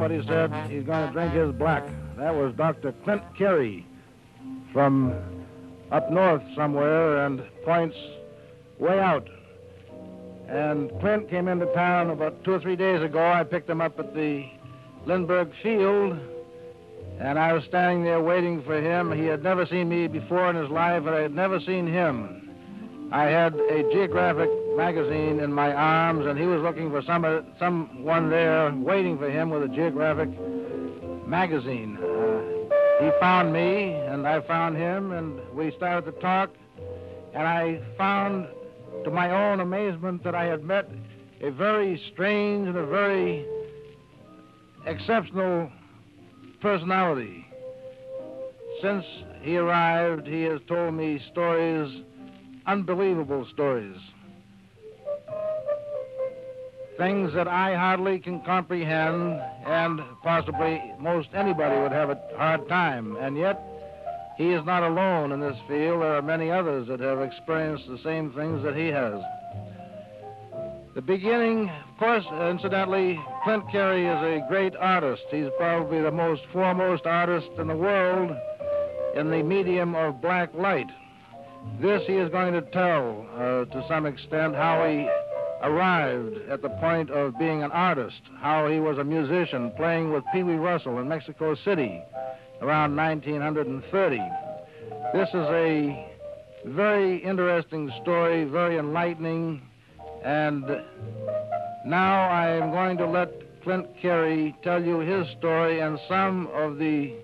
but he said he's going to drink his black. That was Dr. Clint Carey from up north somewhere and points way out. And Clint came into town about 2 or 3 days ago. I picked him up at the Lindbergh Field, and I was standing there waiting for him. He had never seen me before in his life, and I had never seen him. I had a geographic magazine in my arms, and he was looking for someone there waiting for him with a geographic magazine. He found me, and I found him, and we started to talk, and I found, to my own amazement, that I had met a very strange and a very exceptional personality. Since he arrived, he has told me stories, unbelievable stories, things that I hardly can comprehend, and possibly most anybody would have a hard time. And yet, he is not alone in this field. There are many others that have experienced the same things that he has. The beginning, of course, incidentally, Clint Carey is a great artist. He's probably the most foremost artist in the world in the medium of black light. This he is going to tell, to some extent, how he arrived at the point of being an artist, how he was a musician playing with Pee Wee Russell in Mexico City around 1930. This is a very interesting story, very enlightening, and now I am going to let Clint Carey tell you his story and some of the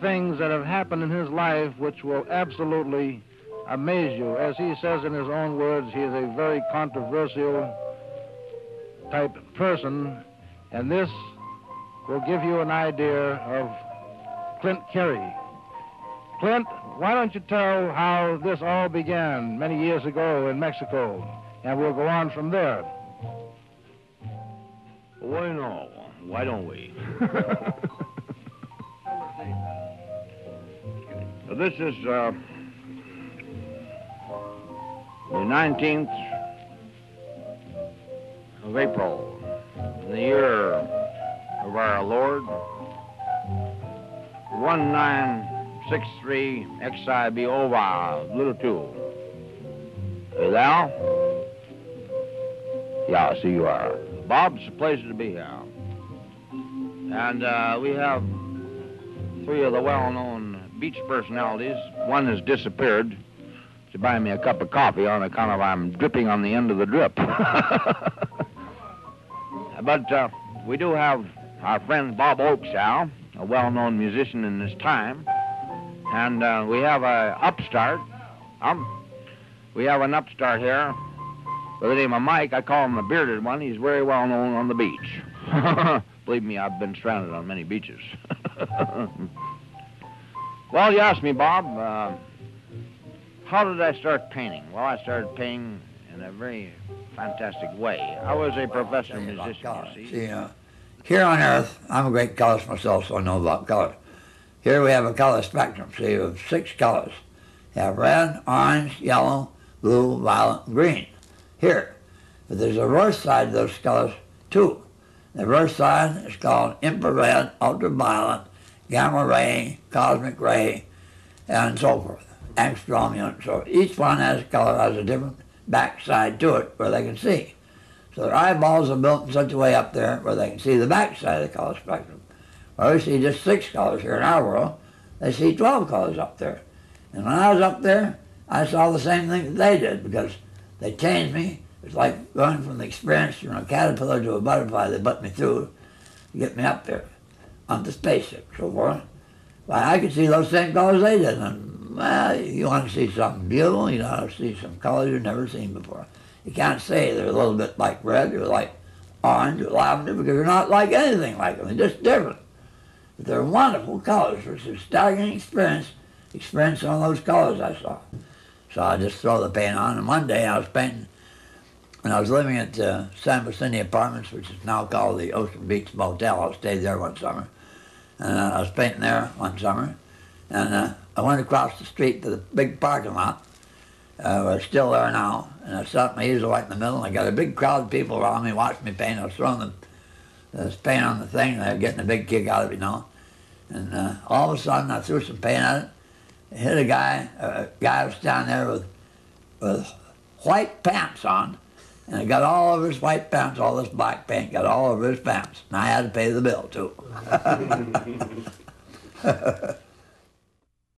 things that have happened in his life which will absolutely amaze you. As he says in his own words, he is a very controversial type person, and this will give you an idea of Clint Carey. Clint, why don't you tell how this all began many years ago in Mexico, and we'll go on from there. Why no? Why don't we? This is the 19th of April, in the year of our Lord, 1963 XIBOVA, little 2. Hey, thou? Yeah, I see you are. Bob, it's a pleasure to be here. And we have 3 of the well-known beach personalities. One has disappeared to buy me a cup of coffee on account of I'm dripping on the end of the drip. But we do have our friend Bob Oakes, Al, a well-known musician in his time. And we have an upstart. We have an upstart here by the name of Mike. I call him the bearded one. He's very well known on the beach. Believe me, I've been stranded on many beaches. Well, you asked me, Bob, how did I start painting? Well, I started painting in a very fantastic way. I was a professional musician, you see. Here on Earth, I'm a great colorist myself, so I know about color. Here we have a color spectrum. See, you have 6 colors. You have red, orange, yellow, blue, violet, and green. Here. But there's a reverse side to those colors, too. The reverse side is called infrared, ultraviolet, gamma ray, cosmic ray, and so forth. Angstrom unit. So each one has a color, has a different backside to it where they can see. So their eyeballs are built in such a way up there where they can see the backside of the color spectrum. Well, we see just 6 colors here in our world. They see 12 colors up there. And when I was up there, I saw the same thing that they did because they changed me. It's like going from the experience from a caterpillar to a butterfly. They put me through to get me up there on the spaceship, so forth. Well, I could see those same colors they did. And, well, you want to see something beautiful, you want to see some colors you've never seen before. You can't say they're a little bit like red or like orange or lavender because they're not like anything like them. They're just different. But they're wonderful colors. It's a staggering experience on those colors I saw. So I just throw the paint on. And one day I was painting, and I was living at San Vicente Apartments, which is now called the Ocean Beach Motel. I stayed there one summer. And I was painting there one summer. And I went across the street to the big parking lot. We're still there now. And I set up my easel right in the middle, and I got a big crowd of people around me watching me paint. I was throwing There's paint on the thing, they're getting a big kick out of it, you know. And all of a sudden, I threw some paint at it. It hit a guy was down there with white pants on, and it got all over his white pants, all this black paint got all over his pants. And I had to pay the bill, too.